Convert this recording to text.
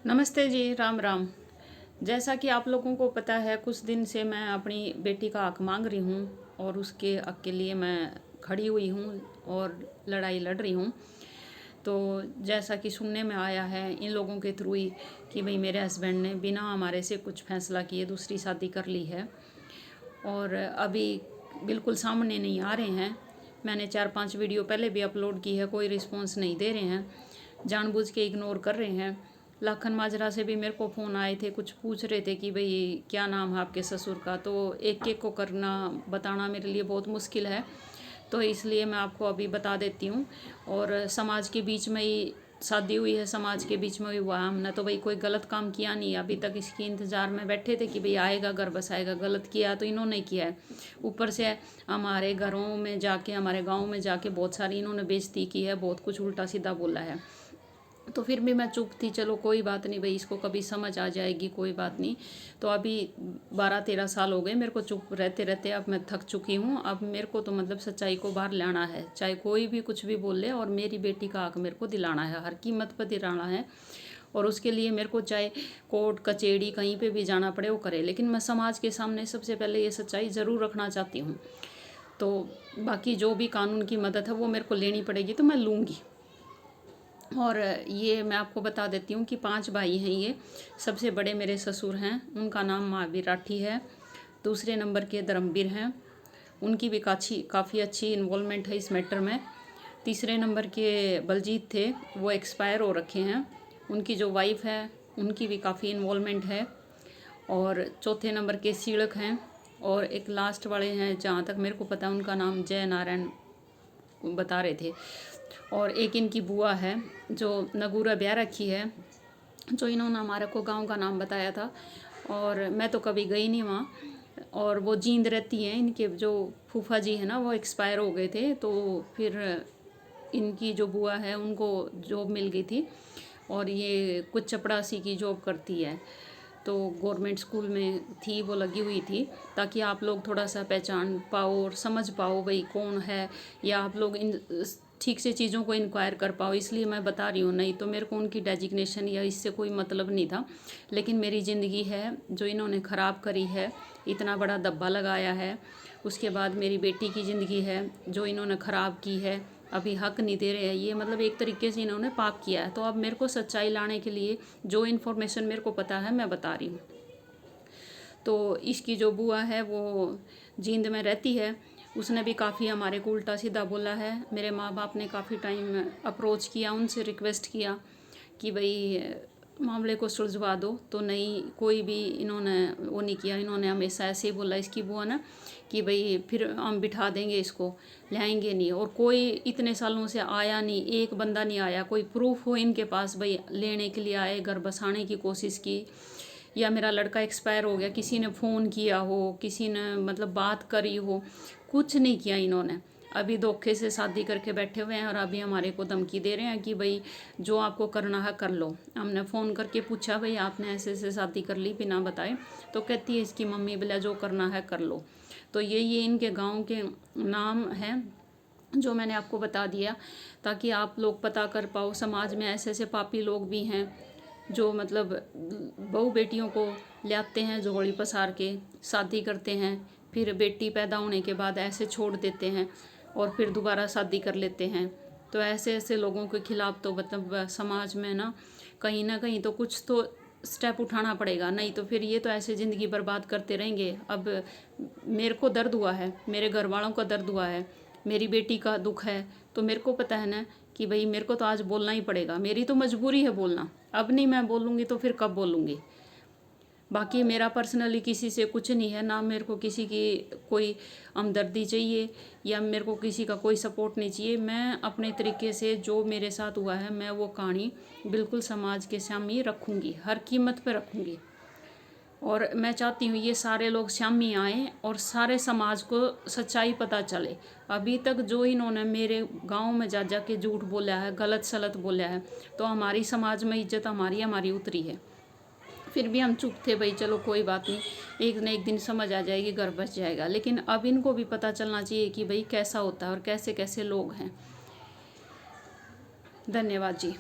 नमस्ते जी, राम राम। जैसा कि आप लोगों को पता है, कुछ दिन से मैं अपनी बेटी का हक मांग रही हूँ और उसके हक के लिए मैं खड़ी हुई हूँ और लड़ाई लड़ रही हूँ। तो जैसा कि सुनने में आया है इन लोगों के थ्रू ही कि भाई मेरे हस्बैंड ने बिना हमारे से कुछ फैसला किए दूसरी शादी कर ली है और अभी बिल्कुल सामने नहीं आ रहे हैं। मैंने 4-5 वीडियो पहले भी अपलोड की है, कोई रिस्पॉन्स नहीं दे रहे हैं, जानबूझ के इग्नोर कर रहे हैं। लाखन माजरा से भी मेरे को फ़ोन आए थे, कुछ पूछ रहे थे कि भाई क्या नाम है आपके ससुर का, तो एक एक को करना बताना मेरे लिए बहुत मुश्किल है, तो इसलिए मैं आपको अभी बता देती हूँ। और समाज के बीच में ही शादी हुई है, समाज के बीच में ही हुआ, हमने तो भाई कोई गलत काम किया नहीं। अभी तक इसके इंतज़ार में बैठे थे कि भाई आएगा घर बसाएगा, गलत किया तो इन्होंने किया है। ऊपर से हमारे घरों में जाके, हमारे गाँव में जाके बहुत सारी इन्होंने बेइज्जती की है, बहुत कुछ उल्टा सीधा बोला है। तो फिर भी मैं चुप थी, चलो कोई बात नहीं भाई, इसको कभी समझ आ जाएगी, कोई बात नहीं। तो अभी 12-13 साल हो गए मेरे को चुप रहते रहते, अब मैं थक चुकी हूँ। अब मेरे को तो मतलब सच्चाई को बाहर लाना है, चाहे कोई भी कुछ भी बोले, और मेरी बेटी का हक मेरे को दिलाना है, हर कीमत पर दिलाना है। और उसके लिए मेरे को चाहे कोर्ट कचहरी कहीं पे भी जाना पड़े वो करे, लेकिन मैं समाज के सामने सबसे पहले ये सच्चाई ज़रूर रखना चाहती हूँ। तो बाकी जो भी कानून की मदद है वो मेरे को लेनी पड़ेगी तो मैं लूँगी। और ये मैं आपको बता देती हूँ कि 5 भाई हैं ये। सबसे बड़े मेरे ससुर हैं, उनका नाम महावीर राठी है। दूसरे नंबर के धर्मवीर हैं, उनकी भी काफ़ी अच्छी इन्वॉल्वमेंट है इस मैटर में। तीसरे नंबर के बलजीत थे, वो एक्सपायर हो रखे हैं। उनकी जो वाइफ है उनकी भी काफ़ी इन्वॉल्वमेंट है। और चौथे नंबर के सीड़क हैं। और एक लास्ट वाले हैं, जहाँ तक मेरे को पता है उनका नाम जय नारायण बता रहे थे। और एक इनकी बुआ है जो नगूरा ब्याह रखी है, जो इन्होंने हमारे को गांव का नाम बताया था, और मैं तो कभी गई नहीं वहाँ। और वो जींद रहती हैं, इनके जो फूफा जी हैं ना वो एक्सपायर हो गए थे, तो फिर इनकी जो बुआ है उनको जॉब मिल गई थी, और ये कुछ चपड़ासी की जॉब करती है, तो गवर्नमेंट स्कूल में थी वो लगी हुई थी, ताकि आप लोग थोड़ा सा पहचान पाओ और समझ पाओ भाई कौन है, या आप लोग इन ठीक से चीज़ों को इंक्वायर कर पाओ, इसलिए मैं बता रही हूँ। नहीं तो मेरे को उनकी डेजिग्नेशन या इससे कोई मतलब नहीं था, लेकिन मेरी ज़िंदगी है जो इन्होंने ख़राब करी है, इतना बड़ा धब्बा लगाया है। उसके बाद मेरी बेटी की ज़िंदगी है जो इन्होंने ख़राब की है, अभी हक नहीं दे रहे हैं ये, मतलब एक तरीके से इन्होंने पाप किया है। तो अब मेरे को सच्चाई लाने के लिए जो इन्फॉर्मेशन मेरे को पता है मैं बता रही हूँ। तो इसकी जो बुआ है वो जींद में रहती है, उसने भी काफ़ी हमारे को उल्टा सीधा बोला है। मेरे माँ बाप ने काफ़ी टाइम अप्रोच किया, उनसे रिक्वेस्ट किया कि भाई मामले को सुलझवा दो, तो नहीं, कोई भी इन्होंने वो नहीं किया। इन्होंने हमेशा ऐसे ही बोला इसकी बुआ ने कि भाई फिर हम बिठा देंगे, इसको लाएंगे नहीं। और कोई इतने सालों से आया नहीं, एक बंदा नहीं आया, कोई प्रूफ हो इनके पास भाई लेने के लिए आए, घर बसाने की कोशिश की, या मेरा लड़का एक्सपायर हो गया किसी ने फ़ोन किया हो, किसी ने मतलब बात करी हो, कुछ नहीं किया इन्होंने। अभी धोखे से शादी करके बैठे हुए हैं और अभी हमारे को धमकी दे रहे हैं कि भाई जो आपको करना है कर लो। हमने फ़ोन करके पूछा भाई आपने ऐसे ऐसे शादी कर ली बिना बताए, तो कहती है इसकी मम्मी बोला जो करना है कर लो। तो ये इनके गांव के नाम हैं जो मैंने आपको बता दिया, ताकि आप लोग पता कर पाओ। समाज में ऐसे ऐसे पापी लोग भी हैं जो मतलब बहू बेटियों को लाते हैं, झोली पसार के शादी करते हैं, फिर बेटी पैदा होने के बाद ऐसे छोड़ देते हैं और फिर दोबारा शादी कर लेते हैं। तो ऐसे ऐसे लोगों के खिलाफ़ तो मतलब समाज में ना कहीं तो कुछ तो स्टेप उठाना पड़ेगा, नहीं तो फिर ये तो ऐसे ज़िंदगी बर्बाद करते रहेंगे। अब मेरे को दर्द हुआ है, मेरे घर वालों का दर्द हुआ है, मेरी बेटी का दुख है, तो मेरे को पता है ना कि भाई मेरे को तो आज बोलना ही पड़ेगा, मेरी तो मजबूरी है बोलना। अब नहीं मैं बोलूँगी तो फिर कब बोलूँगी। बाकी मेरा पर्सनली किसी से कुछ नहीं है, ना मेरे को किसी की कोई हमदर्दी चाहिए या मेरे को किसी का कोई सपोर्ट नहीं चाहिए। मैं अपने तरीके से जो मेरे साथ हुआ है मैं वो कहानी बिल्कुल समाज के सामने रखूँगी, हर कीमत पर रखूँगी। और मैं चाहती हूँ ये सारे लोग सामने आएँ और सारे समाज को सच्चाई पता चले। अभी तक जो इन्होंने मेरे गांव में जा जा के झूठ बोला है, गलत सलत बोला है, तो हमारी समाज में इज्जत हमारी उतरी है। फिर भी हम चुप थे, भाई चलो कोई बात नहीं, एक न एक दिन समझ आ जाएगी, घर बस जाएगा। लेकिन अब इनको भी पता चलना चाहिए कि भाई कैसा होता है और कैसे कैसे लोग हैं। धन्यवाद जी।